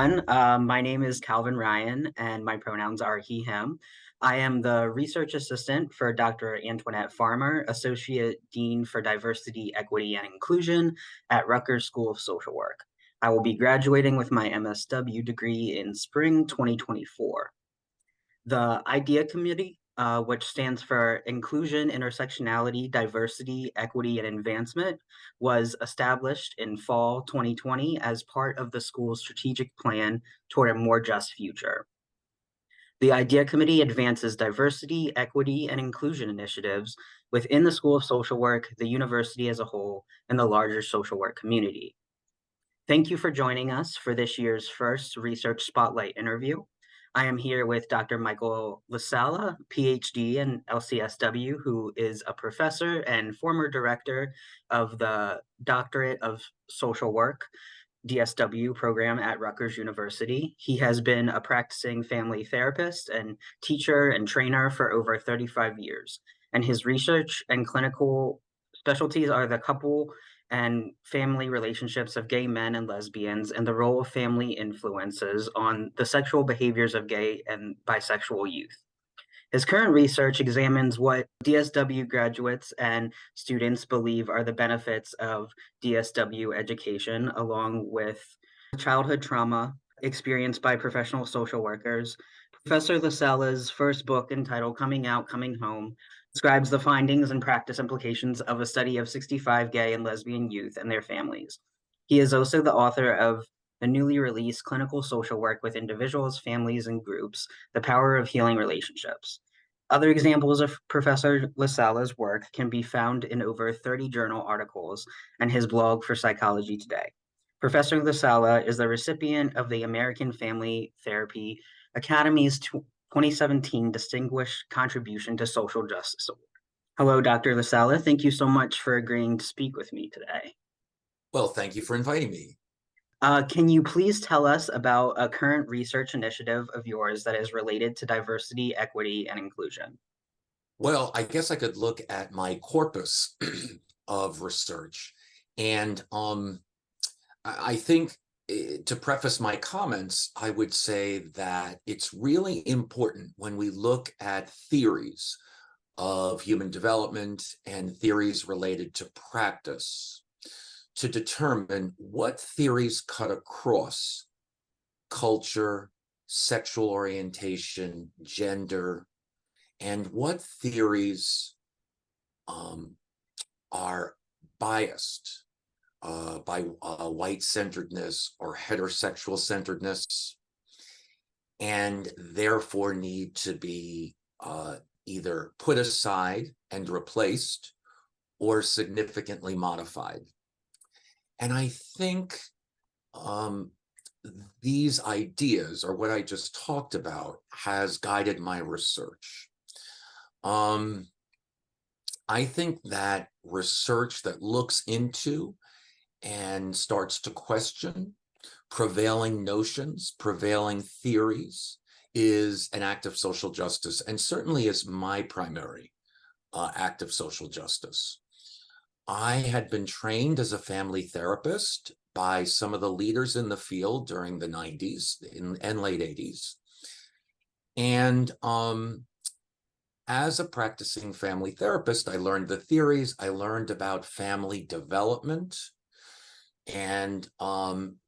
everyone. My name is Calvin Ryan, and my pronouns are he, him. I am the research assistant for Dr. Antoinette Farmer, Associate Dean for Diversity, Equity, and Inclusion at Rutgers School of Social Work. I will be graduating with my MSW degree in spring 2024. The IDEA Committee, which stands for Inclusion, Intersectionality, Diversity, Equity, and Advancement, was established in fall 2020 as part of the school's strategic plan toward a more just future. The IDEA Committee advances diversity, equity, and inclusion initiatives within the School of Social Work, the university as a whole, and the larger social work community. Thank you for joining us for this year's first Research Spotlight interview. I am here with Dr. Michael LaSala, PhD in LCSW, who is a professor and former director of the Doctorate of Social Work, DSW program at Rutgers University. He has been a practicing family therapist and teacher and trainer for over 35 years, and his research and clinical specialties are the couple and family relationships of gay men and lesbians and the role of family influences on the sexual behaviors of gay and bisexual youth. His current research examines what DSW graduates and students believe are the benefits of DSW education, along with childhood trauma experienced by professional social workers. Professor LaSala's first book, entitled Coming Out, Coming Home, describes the findings and practice implications of a study of 65 gay and lesbian youth and their families. He is also the author of the newly released Clinical Social Work with Individuals, Families, and Groups, The Power of Healing Relationships. Other examples of Professor LaSala's work can be found in over 30 journal articles and his blog for Psychology Today. Professor LaSala is the recipient of the American Family Therapy Academy's 2017 Distinguished Contribution to Social Justice Award. Hello, Dr. LaSala. Thank you so much for agreeing to speak with me today. Well, thank you for inviting me. Can you please tell us about a current research initiative of yours that is related to diversity, equity, and inclusion? Well, I guess I could look at my corpus of research. And I think to preface my comments, I would say that it's really important when we look at theories of human development and theories related to practice to determine what theories cut across culture, sexual orientation, gender, and what theories are biased by white-centeredness or heterosexual-centeredness, and therefore need to be either put aside and replaced or significantly modified. And I think these ideas, or what I just talked about, has guided my research. I think that research that looks into and starts to question prevailing notions, prevailing theories, is an act of social justice, and certainly is my primary act of social justice. I had been trained as a family therapist by some of the leaders in the field during the 90s and late 80s. And as a practicing family therapist, I learned the theories. I learned about family development, and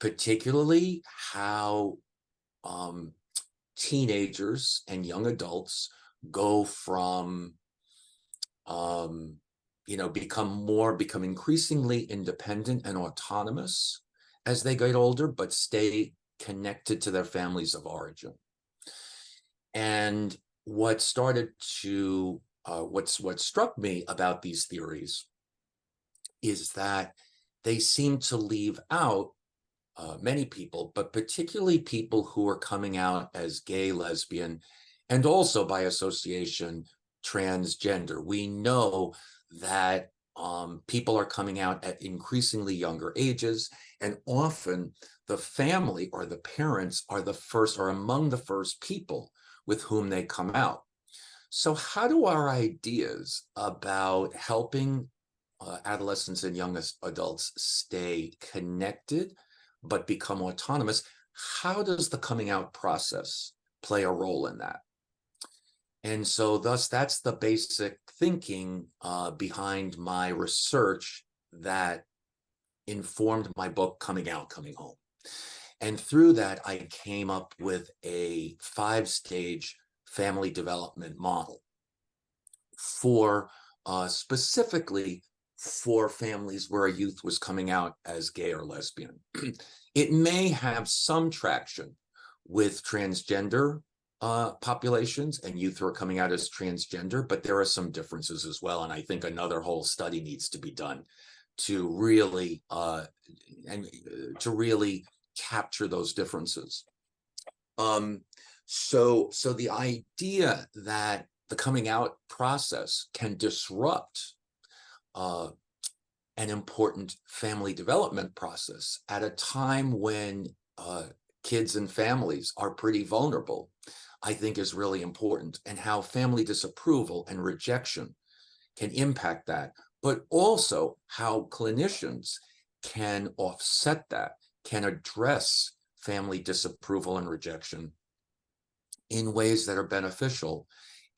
particularly how teenagers and young adults go from become increasingly independent and autonomous as they get older, but stay connected to their families of origin. And what struck me about these theories is that they seem to leave out many people, but particularly people who are coming out as gay, lesbian, and also by association, transgender. We know that people are coming out at increasingly younger ages, and often the family or the parents are among the first people with whom they come out. So how do our ideas about helping adolescents and young adults stay connected but become autonomous, how does the coming out process play a role in that? And so thus that's the basic thinking behind my research that informed my book, Coming Out, Coming Home. And through that, I came up with a 5-stage family development model for specifically for families where a youth was coming out as gay or lesbian. It may have some traction with transgender populations and youth who are coming out as transgender, but there are some differences as well. And I think another whole study needs to be done to really capture those differences. So the idea that the coming out process can disrupt an important family development process at a time when kids and families are pretty vulnerable, I think is really important, and how family disapproval and rejection can impact that, but also how clinicians can offset that, can address family disapproval and rejection in ways that are beneficial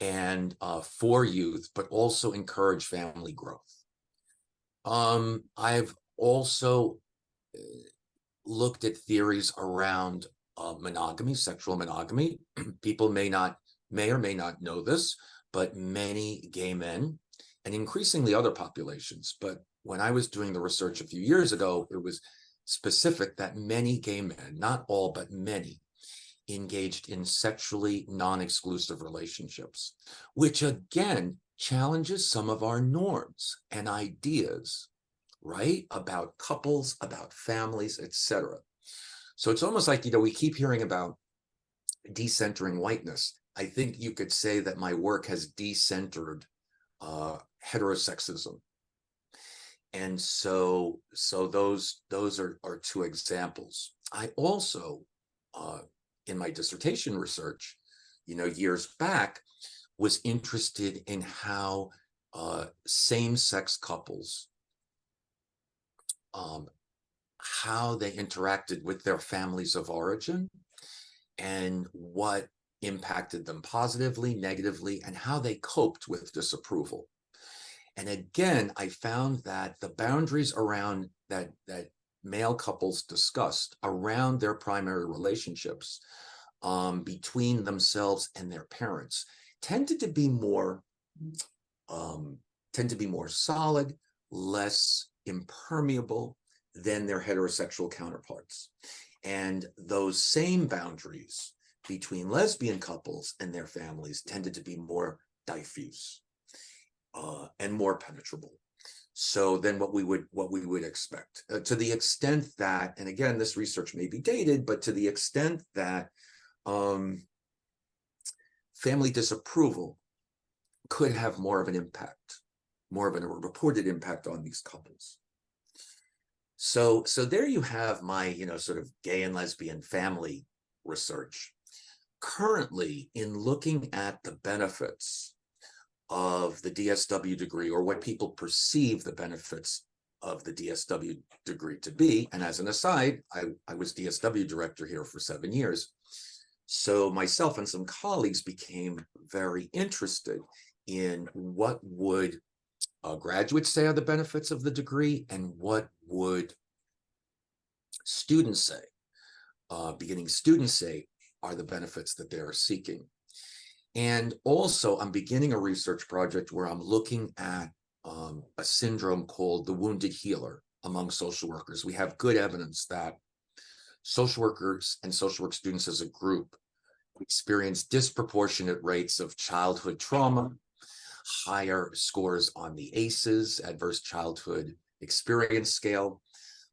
and for youth, but also encourage family growth. I've also looked at theories around monogamy, sexual monogamy. People may or may not know this, but many gay men, and increasingly other populations, but when I was doing the research a few years ago, it was specific that many gay men, not all, but many, engaged in sexually non-exclusive relationships, which again challenges some of our norms and ideas, right? About couples, about families, etc. So it's almost like, we keep hearing about decentering whiteness. I think you could say that my work has decentered heterosexism. And so those are two examples. I also, in my dissertation research, years back, was interested in how same-sex couples, how they interacted with their families of origin and what impacted them positively, negatively, and how they coped with disapproval. And again, I found that the boundaries around that male couples discussed around their primary relationships between themselves and their parents tended to be more solid, less impermeable than their heterosexual counterparts. And those same boundaries between lesbian couples and their families tended to be more diffuse and more penetrable. So then what we would expect, to the extent that, and again, this research may be dated, but to the extent that family disapproval could have more of an impact, more of a reported impact on these couples. So there you have my, sort of gay and lesbian family research. Currently, in looking at the benefits of the DSW degree, or what people perceive the benefits of the DSW degree to be, and as an aside, I was DSW director here for 7 years. So myself and some colleagues became very interested in what would graduates say are the benefits of the degree, and what would students say, beginning students say, are the benefits that they are seeking. And also, I'm beginning a research project where I'm looking at a syndrome called the wounded healer among social workers. We have good evidence that social workers and social work students as a group experience disproportionate rates of childhood trauma, higher scores on the ACEs, Adverse Childhood Experience Scale,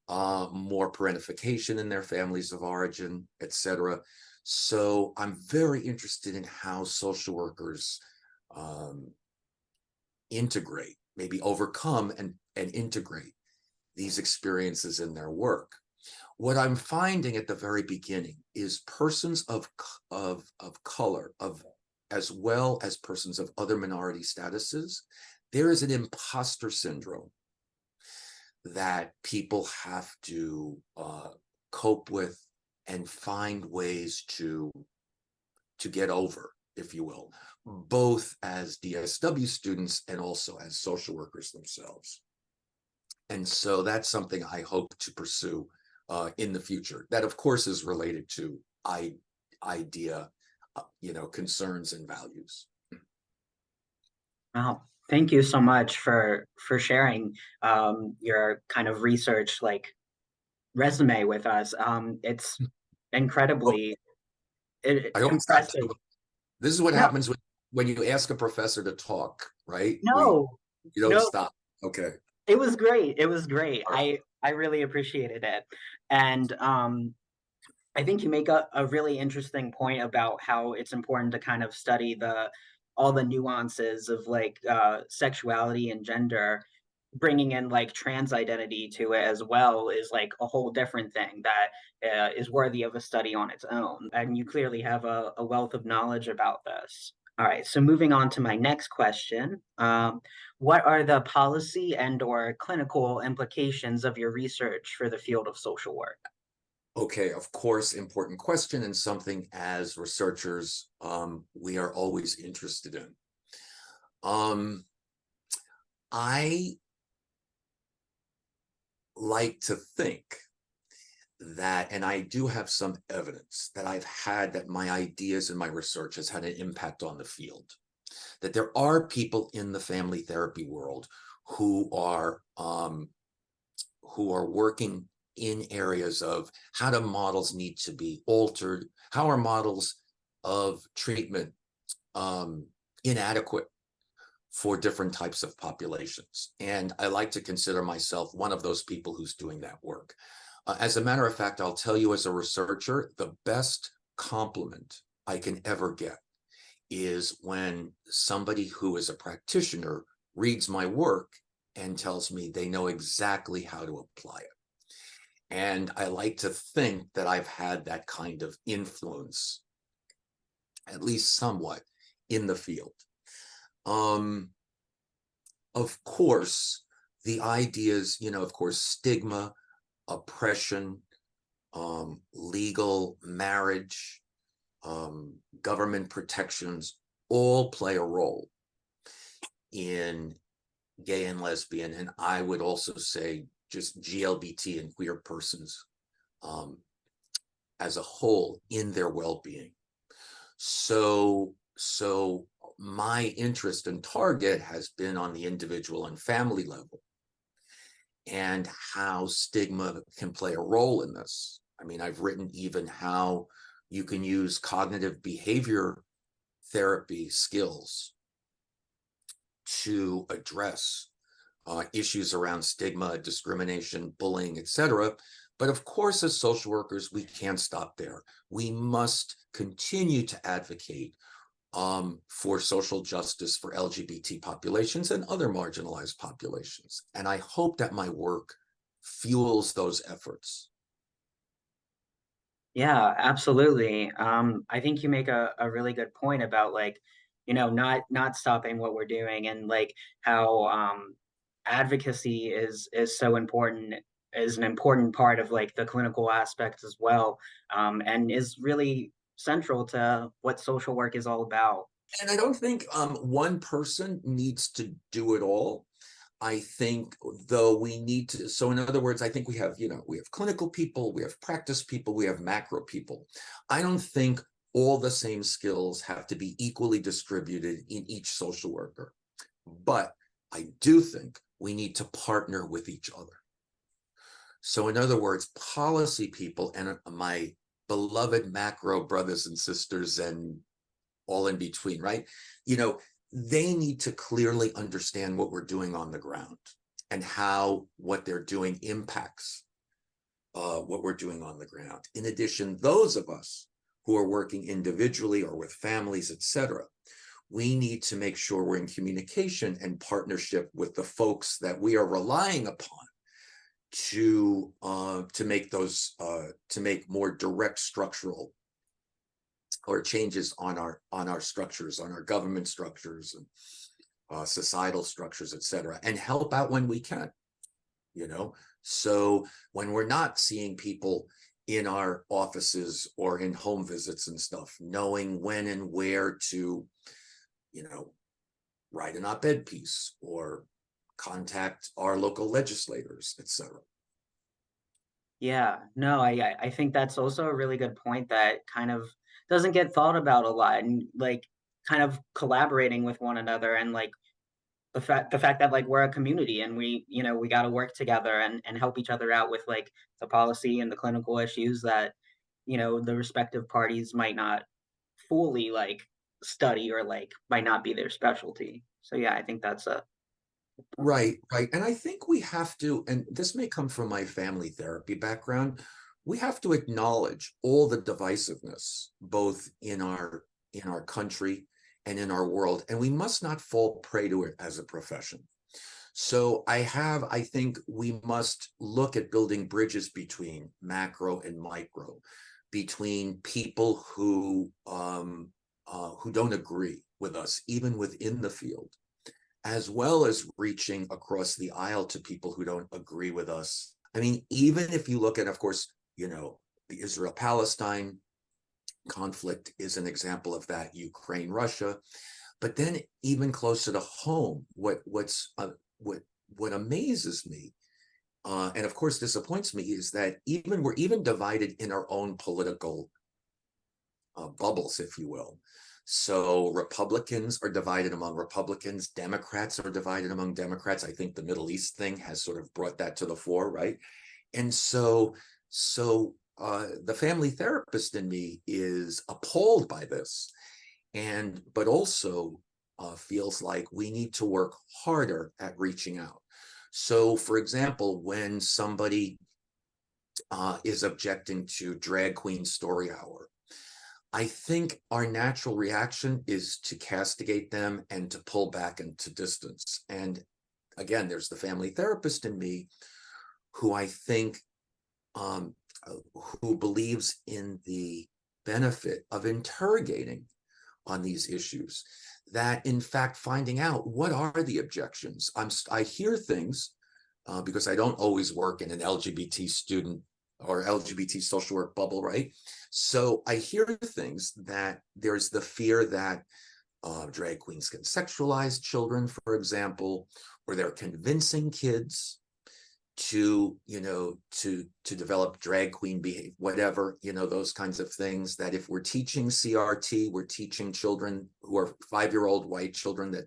more parentification in their families of origin, etc. So I'm very interested in how social workers integrate, maybe overcome and integrate these experiences in their work. What I'm finding at the very beginning is persons of color, as well as persons of other minority statuses, there is an imposter syndrome that people have to cope with and find ways to get over, if you will, both as DSW students and also as social workers themselves. And so that's something I hope to pursue in the future. That, of course, is related to IDEA, concerns and values. Wow. Thank you so much for sharing your kind of research like resume with us. It's Oh, incredibly I don't stop. impressive. This is what No, happens when you ask a professor to talk, right? no, You don't no. stop. Okay. It was great. It was great. All right. I really appreciated it, and I think you make a really interesting point about how it's important to kind of study the all the nuances of like sexuality and gender. Bringing in like trans identity to it as well is like a whole different thing that is worthy of a study on its own. And you clearly have a wealth of knowledge about this. All right, so moving on to my next question. What are the policy and or clinical implications of your research for the field of social work? Okay, of course, important question, and something as researchers we are always interested in. I like to think that, and I do have some evidence that that my ideas and my research has had an impact on the field. That there are people in the family therapy world who are working in areas of how do models need to be altered, how are models of treatment inadequate for different types of populations. And I like to consider myself one of those people who's doing that work. As a matter of fact, I'll tell you as a researcher, the best compliment I can ever get is when somebody who is a practitioner reads my work and tells me they know exactly how to apply it. And I like to think that I've had that kind of influence, at least somewhat, in the field. Of course, the ideas, of course, stigma, oppression, legal marriage, government protections all play a role in gay and lesbian, and I would also say just GLBT and queer persons as a whole in their well-being. So my interest and target has been on the individual and family level and how stigma can play a role in this. I mean, I've written even how you can use cognitive behavior therapy skills to address issues around stigma, discrimination, bullying, etc. But of course, as social workers, we can't stop there. We must continue to advocate for social justice for LGBT populations and other marginalized populations. And I hope that my work fuels those efforts. Yeah, absolutely. I think you make a really good point about like, not stopping what we're doing and like how advocacy is so important, is an important part of like the clinical aspect as well, and is really central to what social work is all about. And I don't think one person needs to do it all. I think though we need to, so in other words, I think we have clinical people, we have practice people, we have macro people. I don't think all the same skills have to be equally distributed in each social worker. But I do think we need to partner with each other. So in other words, policy people and my beloved macro brothers and sisters and all in between, right? They need to clearly understand what we're doing on the ground and how what they're doing impacts what we're doing on the ground. In addition, those of us who are working individually or with families, etc., we need to make sure we're in communication and partnership with the folks that we are relying upon to make more direct structural or changes on our structures, on our government structures and societal structures, et cetera, and help out when we can. So when we're not seeing people in our offices or in home visits and stuff, knowing when and where to, you know, write an op-ed piece or contact our local legislators, etc. Yeah, no, I think that's also a really good point that kind of doesn't get thought about a lot, and like kind of collaborating with one another, and like the fact that like we're a community and we got to work together and help each other out with like the policy and the clinical issues that the respective parties might not fully like study, or like might not be their specialty. So yeah, I think that's a good point. Right, right. And I think we have to, and this may come from my family therapy background, we have to acknowledge all the divisiveness, both in our country and in our world, and we must not fall prey to it as a profession. So I think we must look at building bridges between macro and micro, between people who don't agree with us, even within the field, as well as reaching across the aisle to people who don't agree with us. I mean, even if you look at, of course, the Israel-Palestine conflict is an example of that, Ukraine, Russia. But then even closer to home, what amazes me, and of course disappoints me, is that we're even divided in our own political bubbles, if you will. So Republicans are divided among Republicans, Democrats are divided among Democrats. I think the Middle East thing has sort of brought that to the fore, right? And so the family therapist in me is appalled by this, but also feels like we need to work harder at reaching out. So, for example, when somebody is objecting to drag queen story hour, I think our natural reaction is to castigate them and to pull back into distance. And again, there's the family therapist in me who I think um, who believes in the benefit of interrogating on these issues, that in fact finding out what are the objections. I hear things because I don't always work in an LGBT student or LGBT social work bubble, right? So I hear things that there's the fear that drag queens can sexualize children, for example, or they're convincing kids to develop drag queen behavior, whatever, those kinds of things, that if we're teaching CRT, we're teaching children who are 5-year-old white children that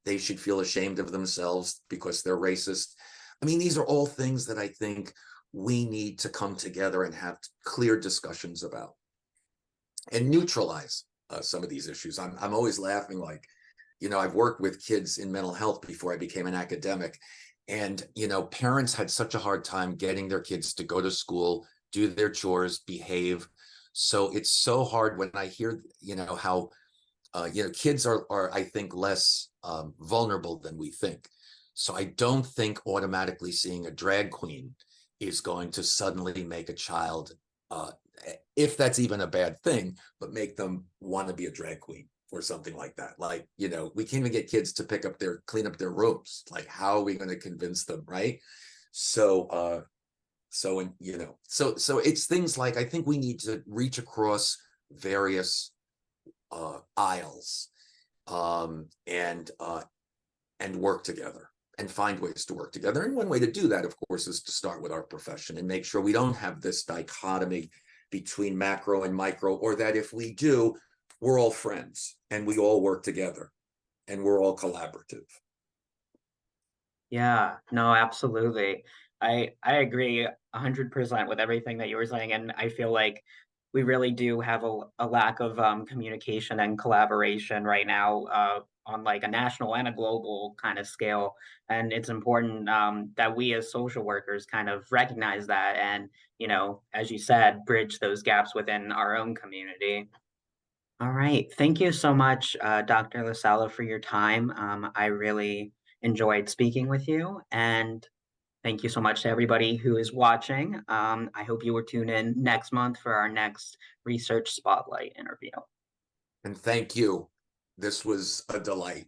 they should feel ashamed of themselves because they're racist. I mean, these are all things that I think we need to come together and have clear discussions about and neutralize some of these issues. I'm always laughing, like, I've worked with kids in mental health before I became an academic. And, parents had such a hard time getting their kids to go to school, do their chores, behave. So it's so hard when I hear, how, kids are, I think, less vulnerable than we think. So I don't think automatically seeing a drag queen is going to suddenly make a child, if that's even a bad thing, but make them want to be a drag queen or something like that. Like, we can't even get kids to clean up their rooms. Like, how are we going to convince them, right? So, so it's things like, I think we need to reach across various aisles, and work together and find ways to work together. And one way to do that, of course, is to start with our profession and make sure we don't have this dichotomy between macro and micro, or that if we do, we're all friends and we all work together and we're all collaborative. Yeah, no, absolutely. I agree 100% with everything that you were saying, and I feel like we really do have a lack of communication and collaboration right now, on like a national and a global kind of scale. And it's important that we as social workers kind of recognize that, and as you said, bridge those gaps within our own community. All right. Thank you so much, Dr. LaSala, for your time. I really enjoyed speaking with you. And thank you so much to everybody who is watching. I hope you will tune in next month for our next Research Spotlight interview. And thank you. This was a delight.